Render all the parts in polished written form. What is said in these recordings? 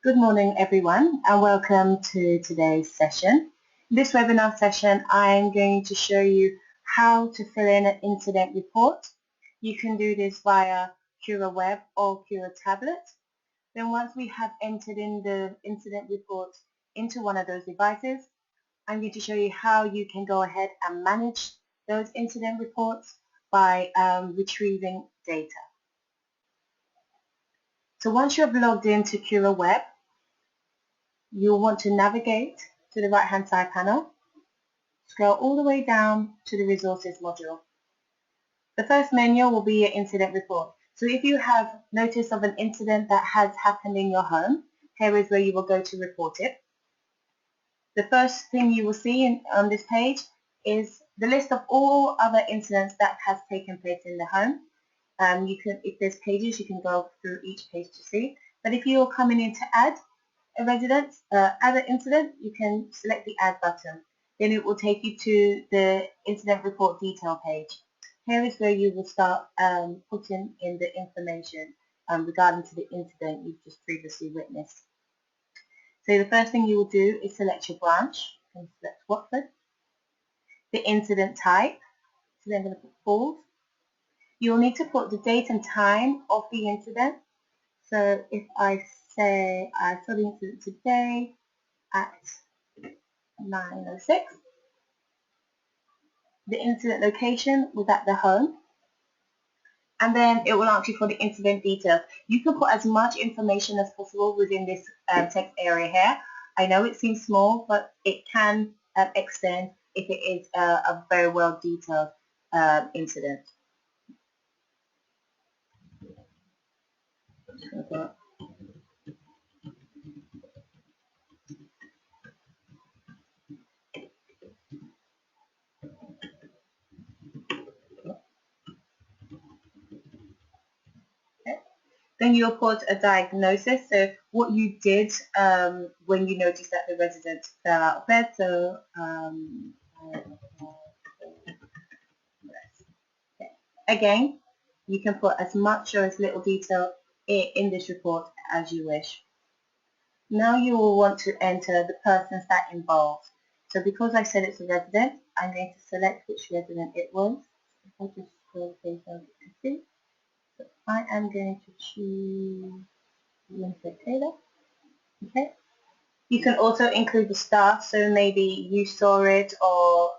Good morning everyone and welcome to today's session. In this webinar session I'm going to show you how to fill in an incident report. You can do this via Cura web or Cura tablet. Then once we have entered in the incident report into one of those devices, I'm going to show you how you can go ahead and manage those incident reports by retrieving data. So once you have logged into Cura web, you'll want to navigate to the right hand side panel, scroll all the way down to the resources module. The first menu will be your incident report. So if you have notice of an incident that has happened in your home, here is where you will go to report it. The first thing you will see on this page is the list of all other incidents that has taken place in the home. If there's pages, you can go through each page to see. But if you're coming in to add add an incident, you can select the add button. Then it will take you to the incident report detail page. Here is where you will start putting in the information regarding to the incident you've just previously witnessed. So the first thing you will do is select your branch. You can select Watford. The incident type, so then I'm going to put false. You will need to put the date and time of the incident. So if I say I saw the incident today at 9:06. The incident location was at the home, and then it will ask you for the incident details. You can put as much information as possible within this text area here. I know it seems small, but it can extend if it is a very well detailed incident. Then you'll put a diagnosis, so what you did when you noticed that the resident fell out of bed. So again, you can put as much or as little detail in this report as you wish. Now you will want to enter the persons that involved. So because I said it's a resident, I'm going to select which resident it was. If I just scroll the page down, you can see. So I am going to choose Winfred Taylor. Okay. You can also include the staff, so maybe you saw it or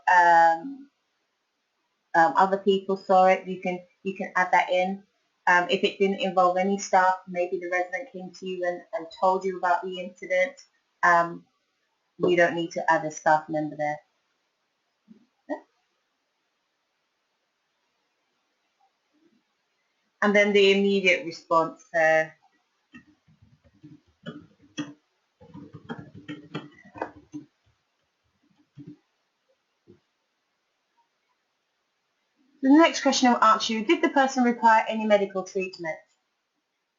other people saw it. You can add that in. If it didn't involve any staff, maybe the resident came to you and told you about the incident. You don't need to add a staff member there. And then the immediate response. The next question will ask you, did the person require any medical treatment?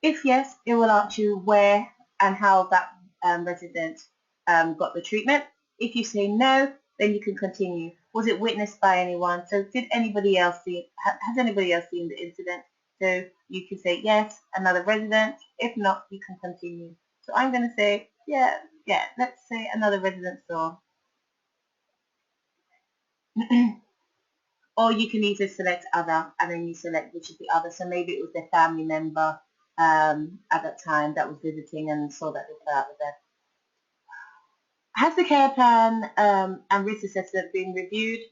If yes, it will ask you where and how that resident got the treatment. If you say no, then you can continue. Was it witnessed by anyone? So did anybody else see, has anybody else seen the incident? So you can say yes, another resident. If not, you can continue. So I'm going to say, yeah, let's say another resident saw. Or you can either select other, and then you select which is the other. So maybe it was their family member at that time that was visiting and saw that they fell out of bed. Has the care plan and risk assessment been reviewed?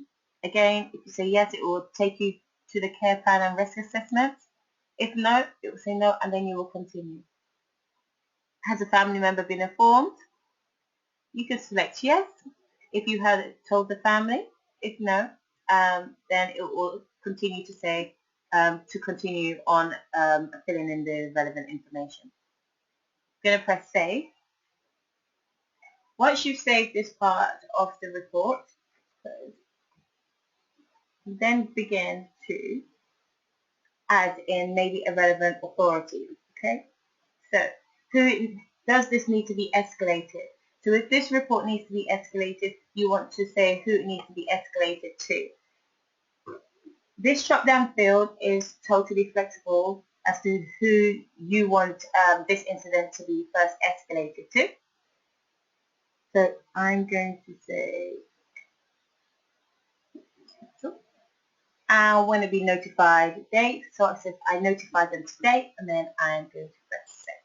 Again, if you say yes, it will take you to the care plan and risk assessment. If no, it will say no, and then you will continue. Has a family member been informed? You can select yes if you had told the family. If no, then it will continue to say to continue on filling in the relevant information. I'm going to press save. Once you've saved this part of the report, then begin to add in maybe a relevant authority. Okay, so does this need to be escalated? So if this report needs to be escalated, you want to say who it needs to be escalated to. This drop-down field is totally flexible as to who you want this incident to be first escalated to. So I'm going to say, I want to be notified date. So it says I notified them today, and then I'm going to press save.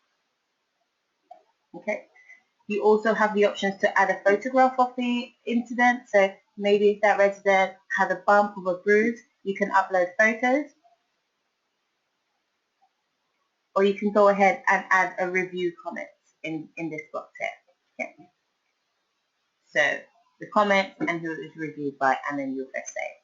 Okay. You also have the options to add a photograph of the incident. So maybe if that resident had a bump or a bruise, you can upload photos. Or you can go ahead and add a review comment in this box here. Okay. So the comment and who it was reviewed by, and then you'll press save.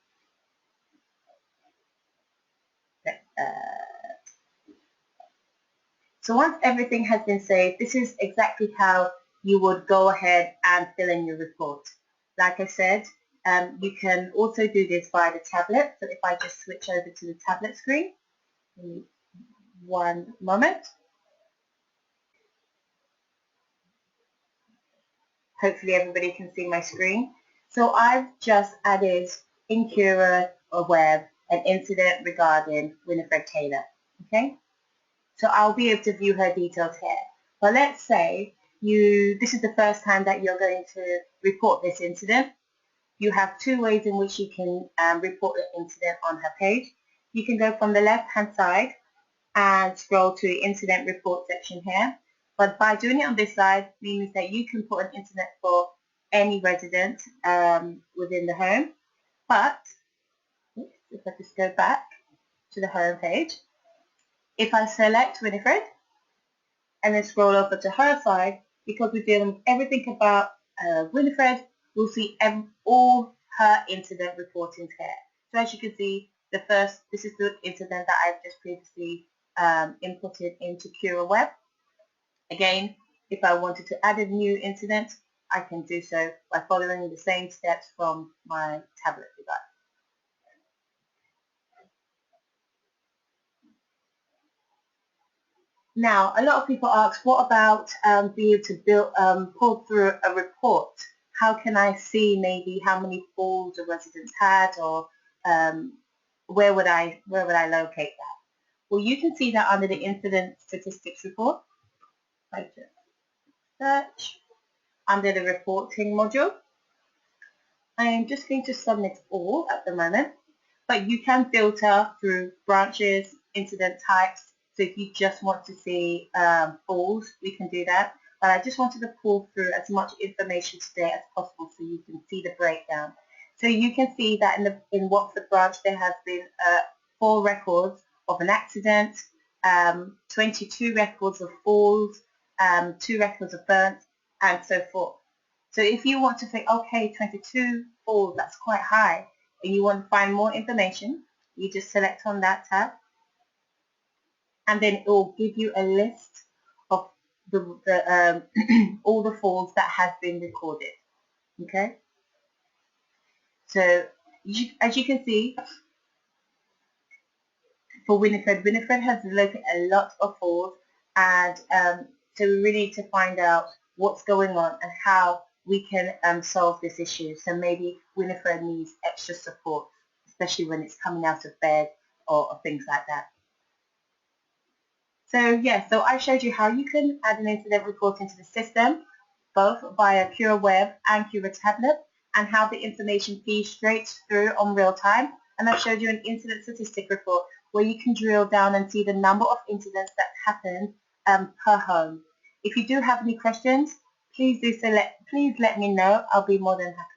So once everything has been saved, this is exactly how you would go ahead and fill in your report. Like I said, you can also do this via the tablet. So if I just switch over to the tablet screen, one moment. Hopefully everybody can see my screen. So I've just added in Cura Web an incident regarding Winifred Taylor. Okay, so I'll be able to view her details here. But let's say this is the first time that you're going to report this incident. You have two ways in which you can report the incident on her page. You can go from the left-hand side and scroll to the incident report section here. But by doing it on this side means that you can put an incident for any resident within the home. But if I just go back to the home page, if I select Winifred and then scroll over to her side, because we're dealing with everything about Winifred, we'll see all her incident reportings here. So as you can see, this is the incident that I've just previously inputted into Cura Web. Again, if I wanted to add a new incident, I can do so by following the same steps from my tablet device. Now, a lot of people ask, what about being able to pull through a report? How can I see maybe how many falls a resident had, or where would I locate that? Well, you can see that under the incident statistics report. I just search under the reporting module. I am just going to submit all at the moment, but you can filter through branches, incident types. So if you just want to see falls, we can do that. But I just wanted to pull through as much information today as possible so you can see the breakdown. So you can see that in Watford branch there has been 4 records of an accident, 22 records of falls, 2 records of burns, and so forth. So if you want to say, okay, 22 falls, that's quite high, and you want to find more information, you just select on that tab, and then it will give you a list of all the falls that has been recorded. Okay. So as you can see, for Winifred has looked at a lot of falls, and so we really need to find out what's going on and how we can solve this issue. So maybe Winifred needs extra support, especially when it's coming out of bed or things like that. So yeah, so I showed you how you can add an incident report into the system, both via Cura Web and Cura Tablet, and how the information feeds straight through on real time. And I showed you an incident statistic report where you can drill down and see the number of incidents that happen per home. If you do have any questions, please let me know. I'll be more than happy